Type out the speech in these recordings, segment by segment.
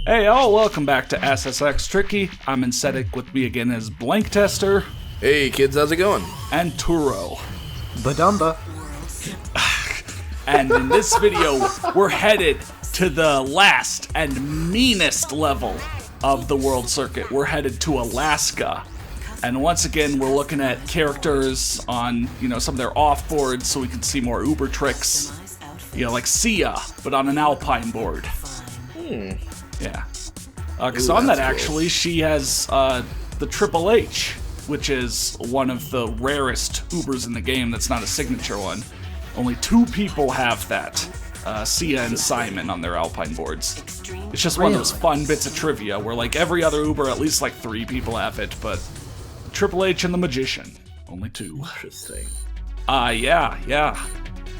Hey all, welcome back to SSX Tricky. I'm Insetic, with me again is Blank Tester. Hey kids, how's it going? And Turo. Badumba. And in this video, we're headed to the last and meanest level of the world circuit. We're headed to Alaska. And once again, we're looking at characters on, some of their off-boards so we can see more Uber tricks. Like Sia, but on an Alpine board. Yeah. Because on that, actually, she has the Triple H, which is one of the rarest Ubers in the game that's not a signature one. Only 2 people have that. Sia and Simon on their Alpine boards. It's just one of those fun bits of trivia where, like, every other Uber, at least, 3 people have it, but Triple H and the Magician, only 2. Interesting. Yeah.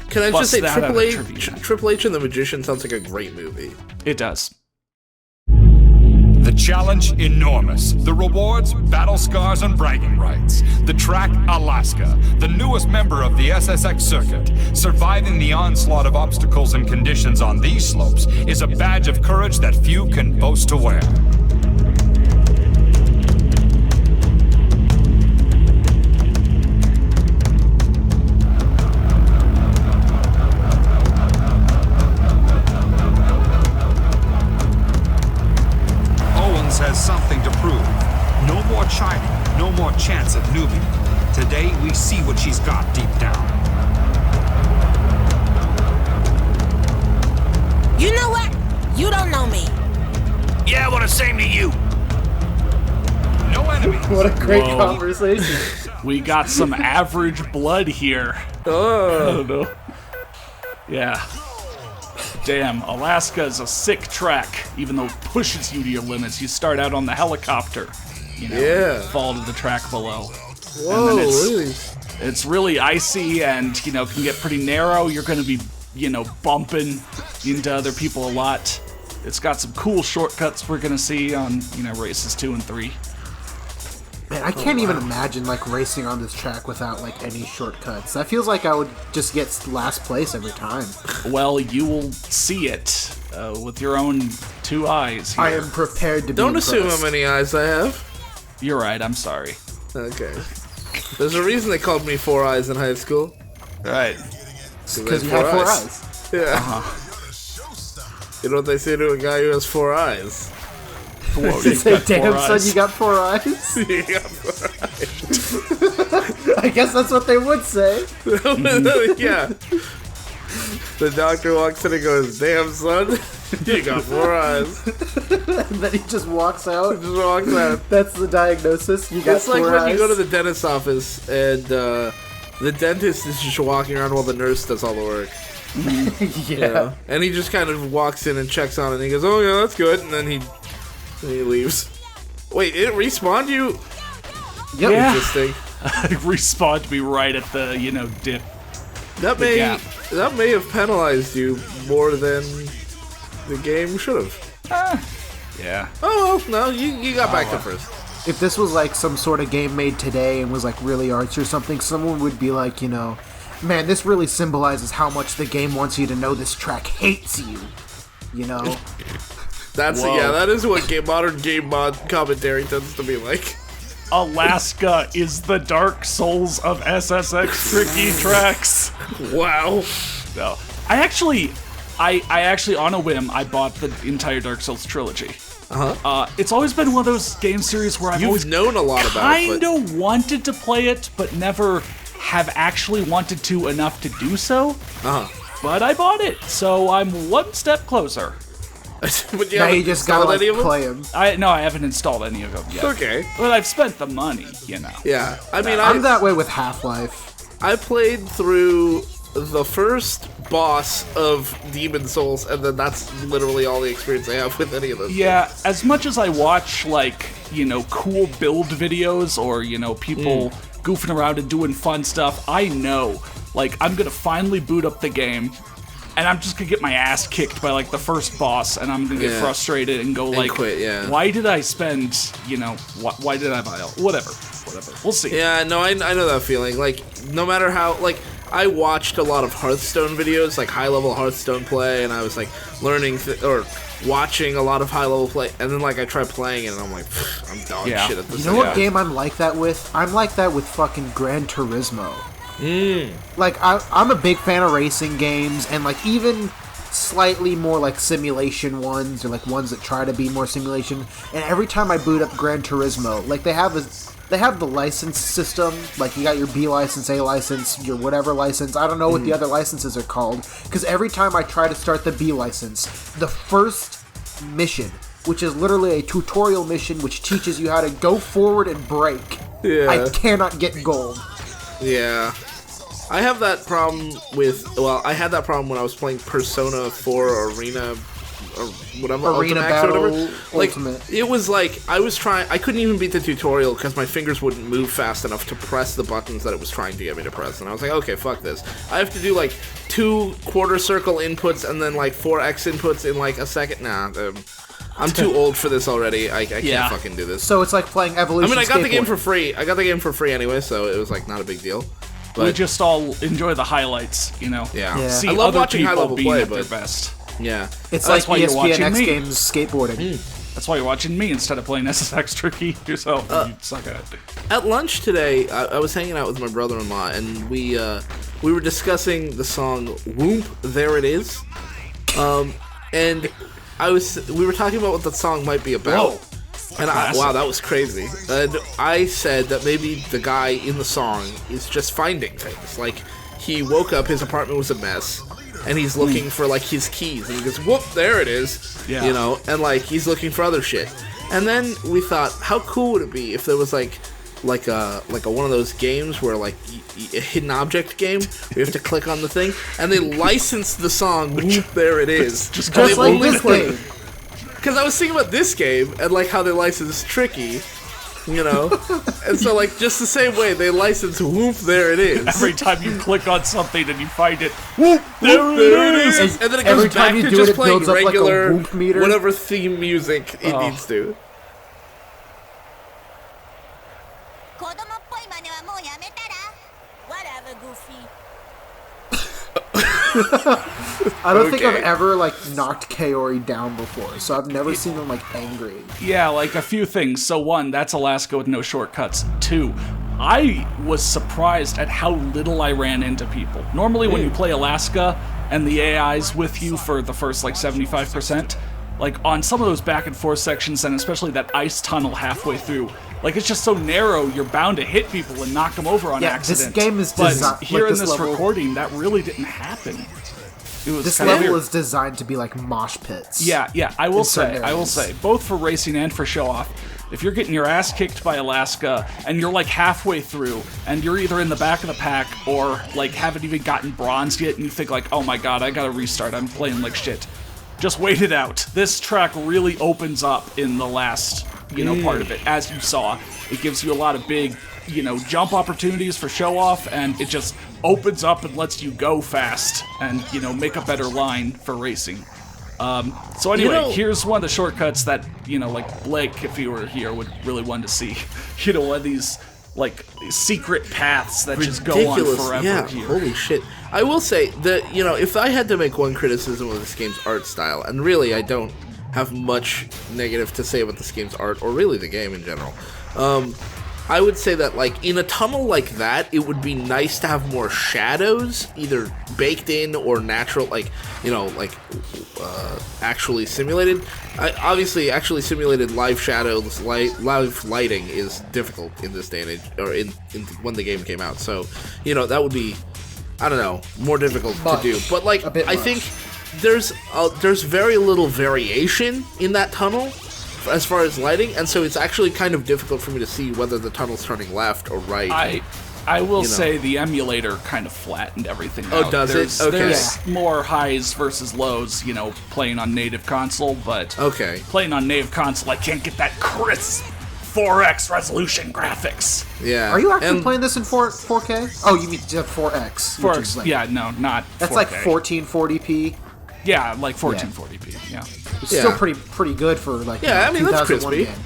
Can I just say Triple H and the Magician sounds like a great movie. It does. The challenge, enormous. The rewards, battle scars and bragging rights. The track, Alaska, the newest member of the SSX circuit. Surviving the onslaught of obstacles and conditions on these slopes is a badge of courage that few can boast to wear. Has something to prove. No more chiding, no more chance at newbie. Today we see what she's got deep down. You know what? You don't know me. Yeah, well, the same to you. No enemies. What a great conversation. We got some average blood here. Oh. I don't know. Yeah. Damn, Alaska is a sick track, even though it pushes you to your limits. You start out on the helicopter, and fall to the track below. Whoa, really? It's really icy and, can get pretty narrow. You're going to be, bumping into other people a lot. It's got some cool shortcuts we're going to see on, races 2 and 3. Man, I can't even imagine, racing on this track without, any shortcuts. That feels like I would just get last place every time. Well, you will see it with your own 2 eyes here. I am prepared to be Don't impressed. assume how many eyes I have. You're right, I'm sorry. Okay. There's a reason they called me 4 Eyes in high school. Right. Because you had 4 eyes. Yeah. You know what they say to a guy who has 4 eyes? Whoa, They say, damn, son, eyes. you got 4 eyes? You got 4 eyes. I guess that's what they would say. Yeah. The doctor walks in and goes, damn, son, you got 4 eyes. And then he just walks out. Just walks out. That's the diagnosis. You got It's like 4 when eyes. you go to the dentist's office and the dentist is just walking around while the nurse does all the work. Yeah. And he just kind of walks in and checks on it and he goes, oh yeah, that's good. And then he leaves. Wait, it respawned you? Yep. Yeah. Interesting. Respawned me right at the, dip. That may have penalized you more than the game should have. Yeah. Oh, well, no, you got back to first. If this was some sort of game made today and was really artsy or something, someone would be like, man, this really symbolizes how much the game wants you to know this track hates you. That is what modern game mod commentary tends to be like. Alaska is the Dark Souls of SSX tricky tracks. Wow. No, I actually on a whim I bought the entire Dark Souls trilogy. It's always been one of those game series where I've always known a lot about it, kind of wanted to play it, but never have actually wanted to enough to do so. But I bought it, so I'm one step closer. But now you just gotta play them. I haven't installed any of them yet. Okay. But I've spent the money, Yeah, I mean, I'm that way with Half-Life. I played through the first boss of Demon Souls, and then that's literally all the experience I have with any of those. Yeah, as much as I watch, cool build videos or, people goofing around and doing fun stuff, I know, I'm gonna finally boot up the game, and I'm just gonna get my ass kicked by, the first boss, and I'm gonna get frustrated and go, quit, why did I spend, why did I buy all... Whatever. We'll see. Yeah, no, I know that feeling. No matter how, I watched a lot of Hearthstone videos, high-level Hearthstone play, and I was, learning, or watching a lot of high-level play, and then like I try playing it, and I'm like, I'm dog Yeah. shit at this. You know what game I'm like that with? I'm like that with fucking Gran Turismo. Like, I'm a big fan of racing games, and like even slightly more like simulation ones, or like ones that try to be more simulation. And every time I boot up Gran Turismo, like they have the license system. Like you got your B license, A license, your whatever license. I don't know what the other licenses are called, because every time I try to start the B license, the first mission, which is literally a tutorial mission which teaches you how to go forward and brake, I cannot get gold. Yeah. I have that problem I had that problem when I was playing Persona 4 Arena, or whatever, Arena Ultimax Battle or whatever. Like, Ultimate. it was like, I couldn't even beat the tutorial because my fingers wouldn't move fast enough to press the buttons that it was trying to get me to press. And I was like, okay, fuck this. I have to do like 2 quarter circle inputs and then like 4 X inputs in like a second. Nah, I'm too old for this already. I can't fucking do this. So it's like playing Evolution. I mean, I got the game Skateboard. for free. I got the game for free anyway, so it was like not a big deal. We just all enjoy the highlights, you know. Yeah. See I love other watching people high-level being play, at their but best. yeah. It's That's like why you're ESPN watching X me. Games skateboarding. That's why you're watching me instead of playing SSX Tricky yourself. You suck at it. At lunch today, I was hanging out with my brother-in-law, and we were discussing the song "Whoop, There It Is," and we were talking about what the song might be about. Whoa. And wow, that was crazy. And I said that maybe the guy in the song is just finding things. Like, he woke up, his apartment was a mess, and he's looking for, like, his keys. And he goes, whoop, there it is. Yeah. You know, and, like, he's looking for other shit. And then we thought, how cool would it be if there was, like a one of those games where, like, a hidden object game, where you have to click on the thing, and they licensed the song, whoop, there it is. Just like this game. Because I was thinking about this game, and, like, how they licensed Tricky, you know? And so, like, just the same way, they license Whoop, there it is. Every time you click on something and you find it, whoop, there it is. And then it Every goes back time you to do just it, it playing builds up like a regular, whoop meter. whatever theme music it needs to. 子供っぽい真似はもうやめたら Whatever, Goofy. I don't think I've Okay. ever like knocked Kaori down before, so I've never seen him like angry. Yeah, like a few things. So one, that's Alaska with no shortcuts. Two, I was surprised at how little I ran into people. Normally when you play Alaska and the AI's with you for the first like 75%, like on some of those back and forth sections, and especially that ice tunnel halfway through, like it's just so narrow, you're bound to hit people and knock them over on Yeah, this accident. game is but desi- here like in this this level- recording, that really didn't happen. It was This kind of level weird. is designed to be like mosh pits. Yeah, I will certain areas. say, both for racing and for show off, if you're getting your ass kicked by Alaska and you're like halfway through and you're either in the back of the pack or like haven't even gotten bronze yet and you think like, oh my god, I gotta restart, I'm playing like shit. Just wait it out. This track really opens up in the last, part of it. As you saw, it gives you a lot of big, jump opportunities for show off, and it just opens up and lets you go fast and, make a better line for racing. So anyway, here's one of the shortcuts that, like Blake, if he were here, would really want to see. One of these, like, secret paths that just go on forever yeah, here. holy shit. I will say that, if I had to make one criticism of this game's art style, and really I don't have much negative to say about this game's art, or really the game in general, I would say that, like, in a tunnel like that, it would be nice to have more shadows, either baked in or natural, actually simulated. Obviously, actually simulated live shadows, live lighting is difficult in this day and age, or in when the game came out. So, that would be, I don't know, more difficult to do. But, like, I think there's very little variation in that tunnel as far as lighting, and so it's actually kind of difficult for me to see whether the tunnel's turning left or right. I will say the emulator kind of flattened everyththing out. Oh, does it? Okay. There's more highs versus lows, playing on native console, but Okay. playing on native console, I can't get that crisp 4X resolution graphics. Yeah. Are you actually playing this in 4K? Oh, you mean 4X? which is 4X, like, yeah, no, not That's 4K. like 1440p. Yeah, like 1440p, yeah. It's Yeah. still pretty good for like Yeah, I mean, that's 2001 crispy. game.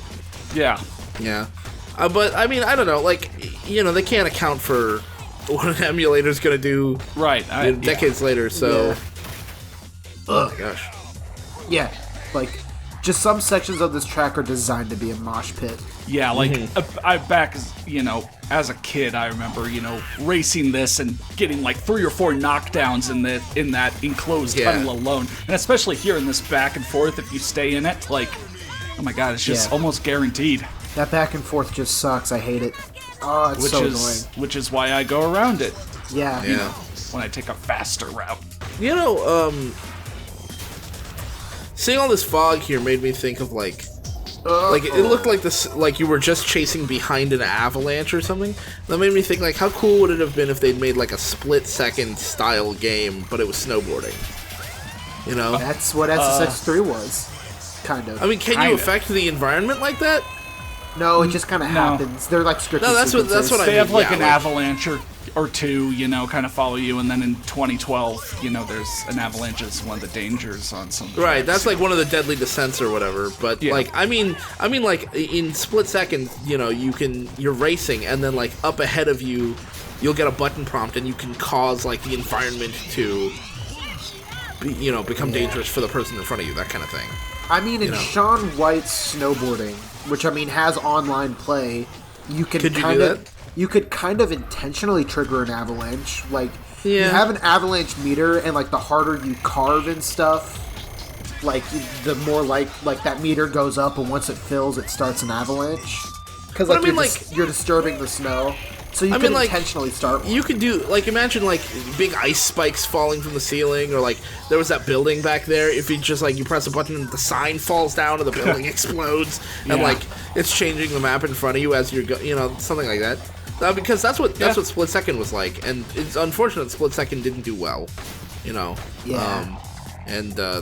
Yeah. Yeah. But, I mean, I don't know. Like, they can't account for what an emulator's going to do Right. decades later, so... Yeah. Oh, my gosh. Yeah. like, just some sections of this track are designed to be a mosh pit. Yeah, like as a kid, I remember racing this and getting like 3 or 4 knockdowns in that enclosed tunnel alone, and especially here in this back and forth. If you stay in it, like, oh my god, it's just almost guaranteed. That back and forth just sucks. I hate it. Oh, it's so annoying. Which is why I go around it. Yeah. When I take a faster route. Seeing all this fog here made me think of like it looked like this, like you were just chasing behind an avalanche or something. That made me think, like, how cool would it have been if they'd made like a split-second style game, but it was snowboarding. That's what SSX 3 was, kind of. I mean, can you affect the environment like that? No, it just kind of happens. They're like scripted. No, that's what I They mean. have like an avalanche or two, kind of follow you, and then in 2012, there's an avalanche is one of the dangers on some. Right, that's like one of the deadly descents or whatever. But like, I mean, like in split second, you're racing, and then like up ahead of you, you'll get a button prompt, and you can cause like the environment to, become dangerous for the person in front of you, that kind of thing. I mean, in Shaun White's snowboarding, which I mean has online play, you could kind of intentionally trigger an avalanche. Like, you have an avalanche meter, and like the harder you carve and stuff, like the more like that meter goes up, and once it fills, it starts an avalanche. Because you're disturbing the snow. So you can intentionally start one. You could do, like, imagine, like, big ice spikes falling from the ceiling, or, like, there was that building back there. If you just, like, you press a button and the sign falls down and the building explodes, and, like, it's changing the map in front of you as you're something like that. Because that's what Split Second was like, and it's unfortunate Split Second didn't do well, and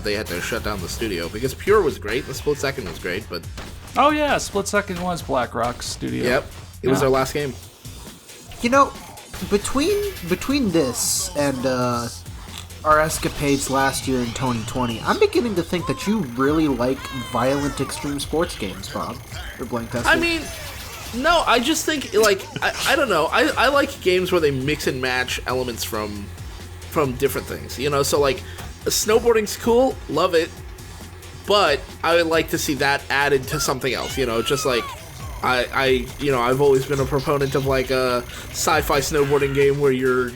they had to shut down the studio, because Pure was great, the Split Second was great, but... Oh, yeah, Split Second was BlackRock's studio. Yep, it was their last game. Between this and our escapades last year in 2020, I'm beginning to think that you really like violent extreme sports games, Bob. Or Blank Tester. I mean, no, I just think, like, I don't know. I like games where they mix and match elements from different things, So, like, snowboarding's cool, love it, but I would like to see that added to something else, just like... I've always been a proponent of like a sci-fi snowboarding game where you're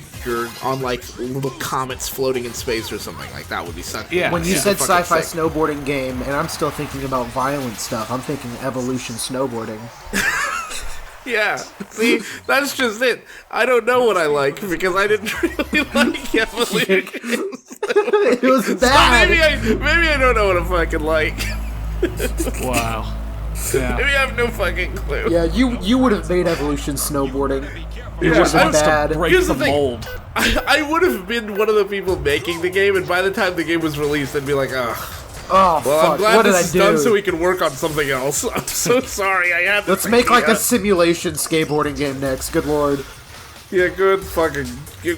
on like little comets floating in space or something. Like that would be something. Yeah. When you said sci-fi snowboarding game, and I'm still thinking about violent stuff, I'm thinking Evolution snowboarding. Yeah, see, that's just it. I don't know what I like because I didn't really like Evolution. It was bad. So maybe I don't know what I fucking like. Wow. Yeah. Maybe I have no fucking clue. Yeah, you would have made Evolution snowboarding. It was bad. Here's the mold. I would have been one of the people making the game, and by the time the game was released, I'd be like, ugh. Oh, well, fuck. I'm glad what this did is I do? done so we can work on something else. I'm so sorry. I had to Let's make like a simulation skateboarding game next. Good lord. Yeah, good fucking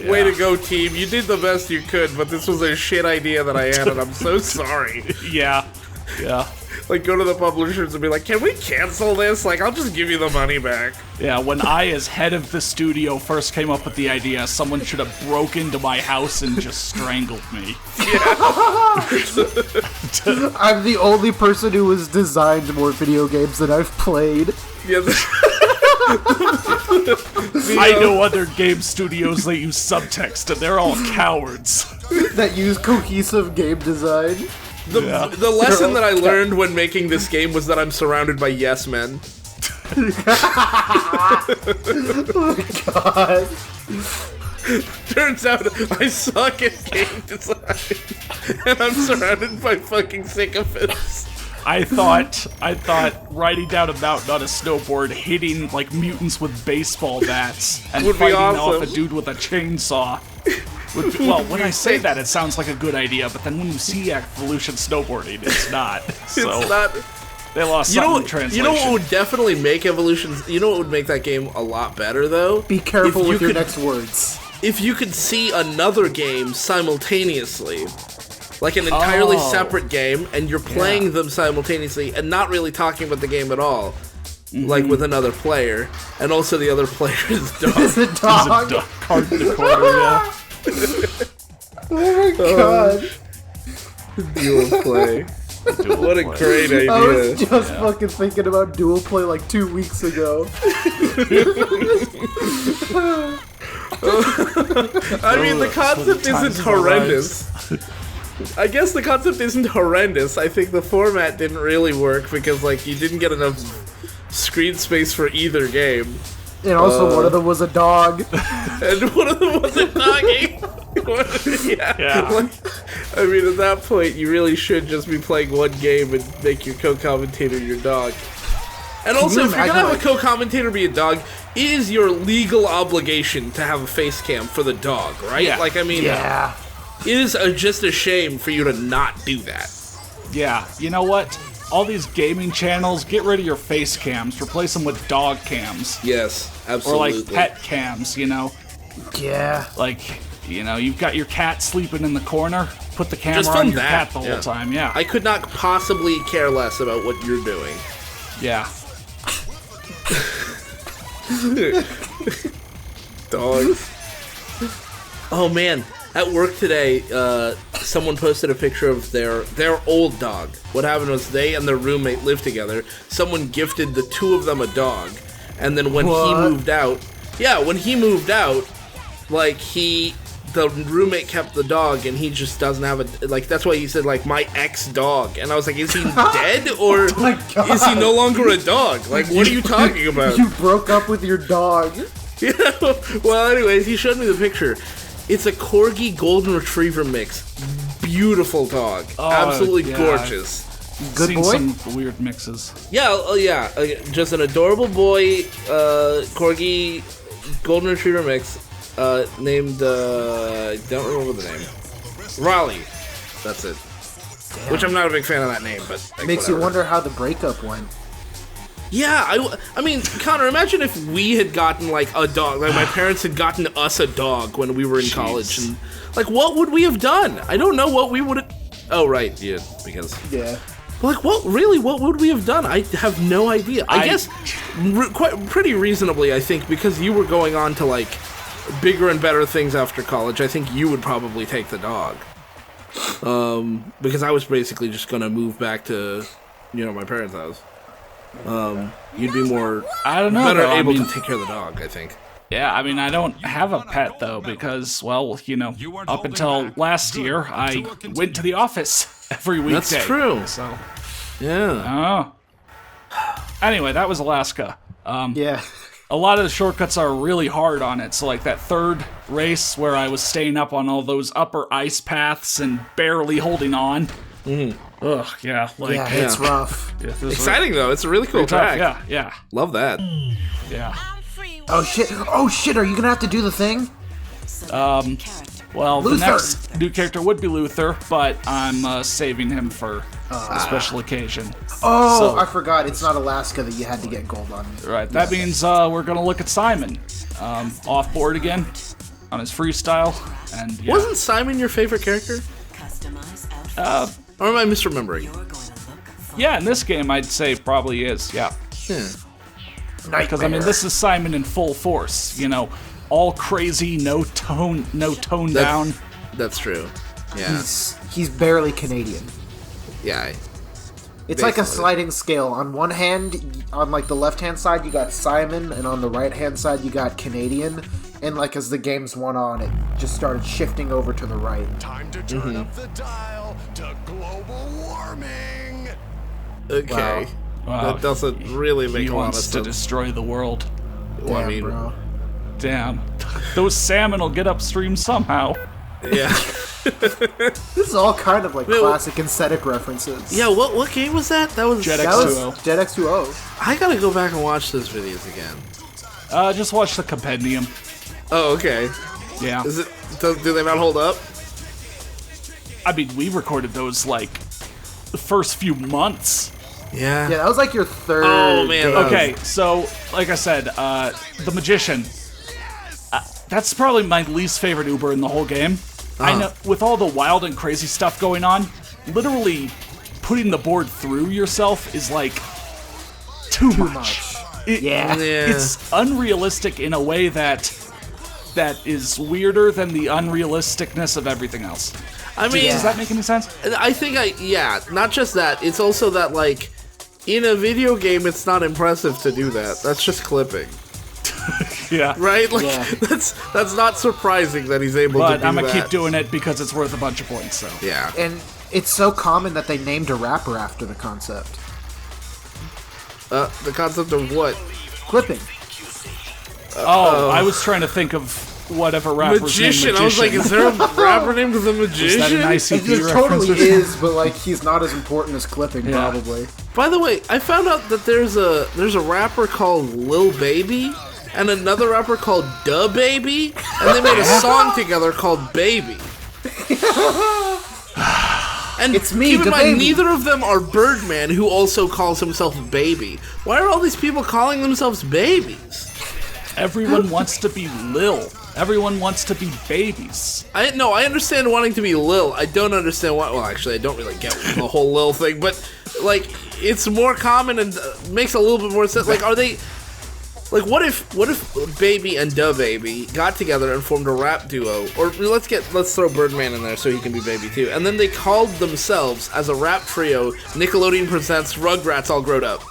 way to go, team. You did the best you could, but this was a shit idea that I had, and I'm so sorry. Yeah. Like, go to the publishers and be like, can we cancel this? Like, I'll just give you the money back. Yeah, when I, as head of the studio, first came up with the idea, someone should have broke into my house and just strangled me. I'm the only person who has designed more video games than I've played. Yeah. I know other game studios that use subtext, and they're all cowards. That use cohesive game design. The lesson that I learned when making this game was that I'm surrounded by yes men. Oh my god. Turns out I suck at game design, and I'm surrounded by fucking sycophants. I thought riding down a mountain on a snowboard, hitting like mutants with baseball bats, and would be fighting awesome. off a dude with a chainsaw. Well, when I say that, it sounds like a good idea, but then when you see Evolution snowboarding, it's not. So It's not. they lost something in translation. You know what would definitely make Evolution? You know what would make that game a lot better, though? Be careful with your could, next words. If you could see another game simultaneously, like an entirely separate game, and you're playing them simultaneously and not really talking about the game at all, like with another player, and also the other player is dog. Is it dog? There's a card in the corner, yeah. Oh my god. You will play. What a great idea. I was just fucking thinking about dual play like 2 weeks ago. I mean, the concept isn't horrendous. I guess the concept isn't horrendous. I think the format didn't really work because, like, you didn't get enough screen space for either game. And also, one of them was a dog. And one of them was a doggy. Yeah. Like, I mean, at that point, you really should just be playing one game and make your co-commentator your dog. And also, if you're gonna have a co-commentator be a dog, it is your legal obligation to have a face cam for the dog, right? Yeah. Like, I mean, Yeah. it is just a shame for you to not do that. Yeah, you know what? All these gaming channels, get rid of your face cams, replace them with dog cams. Yes, Or absolutely. like pet cams, you know? Yeah. Like, you know, you've got your cat sleeping in the corner, put the camera Just on film your that. cat the whole time, yeah. I could not possibly care less about what you're doing. Yeah. Dogs. Oh man, at work today, someone posted a picture of their old dog. What happened was they and their roommate lived together. Someone gifted the two of them a dog, and then when he moved out, like the roommate kept the dog, and he just doesn't have a, like, that's why he said, like, my ex-dog. And I was like, is he dead, or is he no longer a dog? Like, what are you talking about? You broke up with your dog. Yeah. Well, anyways, he showed me the picture. It's a Corgi Golden Retriever mix. Beautiful dog. Absolutely gorgeous. Good Seen boy? some weird mixes. Yeah, just an adorable boy, Corgi Golden Retriever mix, named, I don't remember the name. Raleigh. That's it. Damn. Which I'm not a big fan of that name, but... like, Makes you whatever. wonder how the breakup went. Yeah, I mean, Connor, imagine if we had gotten, like, a dog. Like, my parents had gotten us a dog when we were in college. And, like, what would we have done? I don't know what we would have... Oh, right, yeah, because... Yeah. Like, what would we have done? I have no idea. I guess, pretty reasonably, I think, because you were going on to, like, bigger and better things after college, I think you would probably take the dog. Because I was basically just gonna move back to, you know, my parents' house. You'd be more, I don't know, better though. able I mean, to take care of the dog, I think. Yeah, I mean, I don't have a pet, though, because, well, you know, up until last year, I went to the office every weekday. That's true. So, Yeah. anyway, that was Alaska. Yeah. A lot of the shortcuts are really hard on it. So, like that third race where I was staying up on all those upper ice paths and barely holding on. Ugh, yeah. Like, Yeah, it's rough. yeah, this was Exciting, though. It's a really cool tough. track. Yeah. Love that. Oh shit, are you gonna have to do the thing? Well, Luther. the next new character would be Luther, but I'm saving him for a special occasion. Oh, So- I forgot. It's not Alaska that you had to get gold on. Right, that means we're gonna look at Simon. Off board again on his freestyle. And yeah. Wasn't Simon your favorite character? Or am I misremembering? Yeah, in this game, I'd say probably is, yeah. Yeah. Because, I mean, this is Simon in full force, you know, all crazy, no tone down. That's true. Yeah. He's barely Canadian. Yeah. It's like a Basically. sliding scale. On one hand, on like the left-hand side, you got Simon, and on the right-hand side, you got Canadian. And like as the games went on, it just started shifting over to the right. Time to turn up the dial to global warming. Okay. Wow. That doesn't really make He a lot of wants to sense. destroy the world. Well, I Damn, mean, bro. Damn. Those salmon will get upstream somehow. yeah. This is all kind of like Wait, classic aesthetic references. Yeah, what game was that? That was Jet That was X2O. Jet X2O. I gotta go back and watch those videos again. Just watch the compendium. Oh, okay. Yeah. Is it? Do they not hold up? I mean, we recorded those, like, the first few months. Yeah. Yeah, that was like your third. Oh, man, game. that Okay, so, like I said, The Magician. That's probably my least favorite Uber in the whole game. I know, with all the wild and crazy stuff going on, literally putting the board through yourself is, like, too much. Yeah. It's unrealistic in a way that is weirder than the unrealisticness of everything else. I mean, Does that make any sense? I think not just that. It's also that, like, in a video game, it's not impressive to do that. That's just clipping. Yeah. Right? Like, that's not surprising that he's able to do that. But I'm gonna keep doing it because it's worth a bunch of points, so. Yeah. And it's so common that they named a rapper after the concept. The concept of what? Clipping. I was trying to think of whatever rapper's Magician. name. I was like, is there a rapper named The Is that an Magician? ICP It reference totally or something? is, but like he's not as important as clipping, Yeah. probably. By the way, I found out that there's a rapper called Lil Baby and another rapper called Da Baby, and they made a song together called Baby. And It's me, keep in Da mind, Baby. neither of them are Birdman, who also calls himself Baby. Why are all these people calling themselves babies? Everyone wants to be Lil. Everyone wants to be babies. I understand wanting to be Lil. I don't understand why. Well, actually, I don't really get the whole Lil thing, but like, it's more common and makes a little bit more sense. Like, are they? Like, what if Baby and Da Baby got together and formed a rap duo? Or let's throw Birdman in there so he can be Baby too. And then they called themselves as a rap trio, Nickelodeon Presents Rugrats All Grown Up.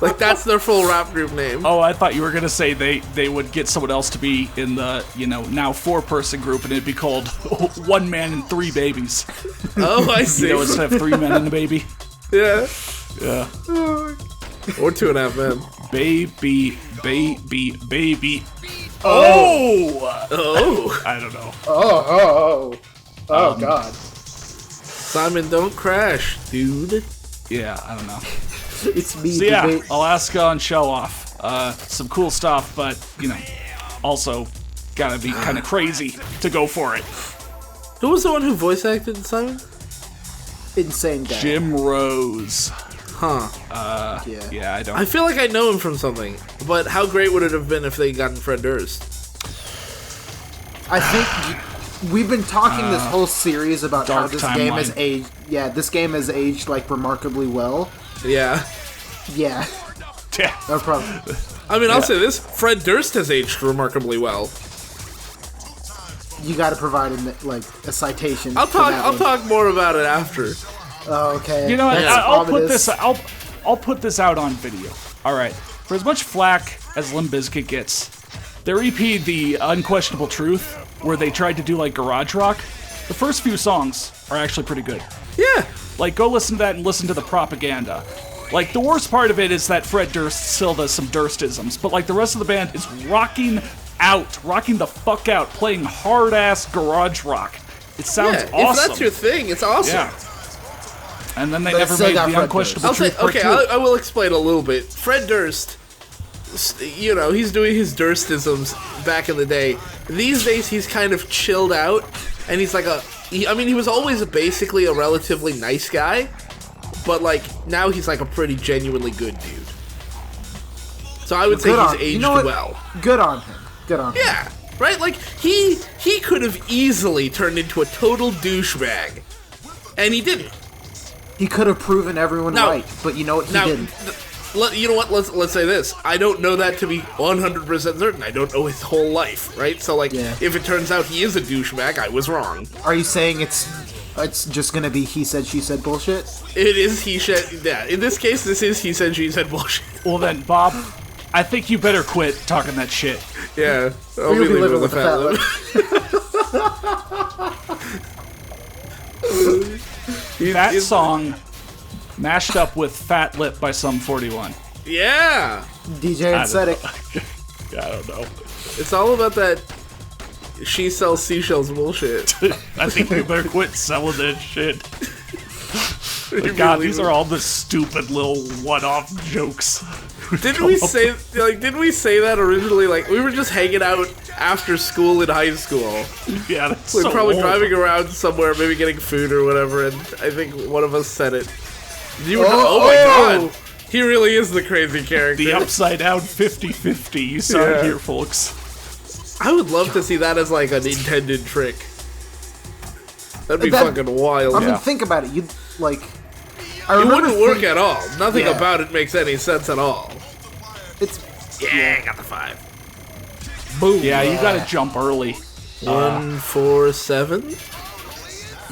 Like, that's their full rap group name. Oh, I thought you were gonna say they would get someone else to be in the now 4-person group, and it'd be called One Man and Three Babies. Oh, I see. Instead of 3 men and a baby. Yeah. Yeah. Or 2.5 Men. Baby. Oh! Oh. I don't know. Oh, God. Simon, don't crash, dude. Yeah, I don't know. It's me. So yeah, debate. Alaska on Show Off. Some cool stuff, but also gotta be kind of crazy to go for it. Who was the one who voice acted Simon? Insane guy. Jim Rose. Huh. Yeah. Yeah, I don't. I feel like I know him from something, but how great would it have been if they gotten Fred Durst? I think we've been talking this whole series about how Dark this game has timeline. aged. Yeah, this game has aged like remarkably well. Yeah. Yeah, Yeah. no problem. I mean, I'll say this: Fred Durst has aged remarkably well. You got to provide him like a citation. I'll for talk. that I'll one. talk more about it after. Oh, okay. You know what? That's I'll put ominous. this. I'll put this out on video. All right. For as much flack as Limp Bizkit gets, their EP, The Unquestionable Truth, where they tried to do like garage rock, the first few songs are actually pretty good. Yeah. Like, go listen to that and listen to the propaganda. Like, the worst part of it is that Fred Durst still does some Durstisms, but like the rest of the band is rocking the fuck out, playing hard ass garage rock. It sounds Yeah. awesome. If that's your thing, it's awesome. Yeah. And then they But never still made got The Fred Unquestionable I'll say, Truth Part okay, 2. I will explain a little bit. Fred Durst, he's doing his Durstisms back in the day. These days, he's kind of chilled out, and he's like he was always basically a relatively nice guy, but like, now he's like a pretty genuinely good dude. So I would say Good he's on- aged you know what? well. Good on him. Good on him. Yeah, right? Like, he could have easily turned into a total douchebag, and he didn't. He could have proven everyone Now- right, but you know what? He Now, didn't. you know what? Let's say this. I don't know that to be 100% certain. I don't know his whole life, right? So, like, Yeah. if it turns out he is a douchebag, I was wrong. Are you saying it's just gonna be he said she said bullshit? It is he said. Yeah, in this case, this is he said she said bullshit. Well then, Bob, I think you better quit talking that shit. Yeah, I'll You'll be be living living with a with a fat lip. That song mashed up with Fat Lip by Sum 41. Yeah, DJ Aesthetic. I don't know. it's all about that. She sells seashells bullshit. I think you better quit selling that shit. You God, really these are all the stupid little one-off jokes. Didn't we say that originally? Like, we were just hanging out after school in high school. Yeah, that's We're so probably old. driving around somewhere, maybe getting food or whatever, and I think one of us said it. You were oh my god! He really is the crazy character. The upside down 50-50. You saw it Yeah. here, folks. I would love to see that as like an intended trick. That'd be That- fucking wild. I mean, think about it. You like. I It remember wouldn't work think- at all. Nothing Yeah. about it makes any sense at all. It's Yeah, I got the 5. Boom. Yeah, you gotta jump early. 147.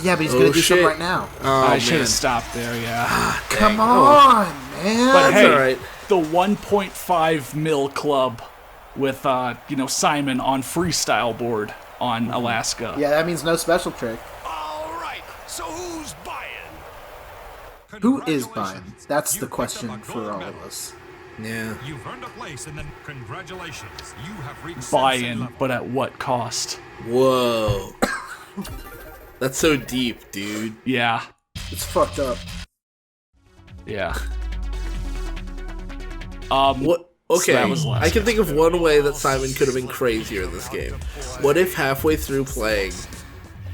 Yeah, but he's gonna do shit. something right now. I should have stopped there, yeah. Come on, man. But hey, alright. the 1.5 mil club with, Simon on freestyle board on Alaska. Yeah, that means no special trick. All right, so who's buying? Who is buying? That's the question for all of us. Yeah. You've earned a place, and then congratulations, you have reached Buy-in, but at what cost? Whoa. That's so deep, dude. Yeah. It's fucked up. Yeah. What? So Okay, that was last I can think of one way that Simon could have been crazier in this game. What if halfway through playing,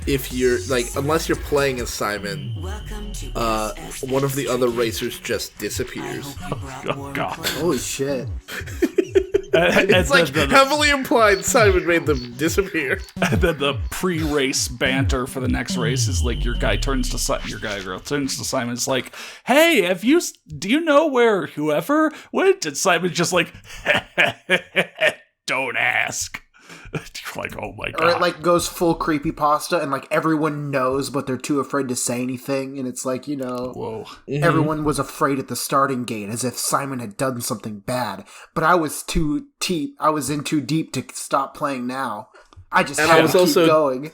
if you're, like, unless you're playing as Simon, one of the other racers just disappears? Oh, God. Holy shit. It's like heavily implied Simon made them disappear. And then the pre-race banter for the next race is like your guy turns to your guy or girl turns to Simon. It's like, hey, do you know where whoever went? And Simon's just like, don't ask. You're like, oh my God. Or it like goes full creepypasta and like everyone knows but they're too afraid to say anything, and it's like, Whoa. Everyone was afraid at the starting gate as if Simon had done something bad. But I was in too deep to stop playing now. I just had to keep going.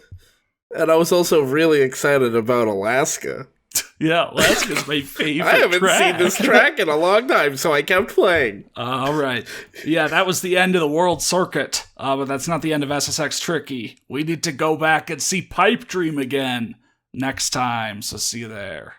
And I was also really excited about Alaska. Yeah, Alaska's my favorite I haven't track. seen this track in a long time, so I kept playing. All right. Yeah, that was the end of the World Circuit, but that's not the end of SSX Tricky. We need to go back and see Pipe Dream again next time, so see you there.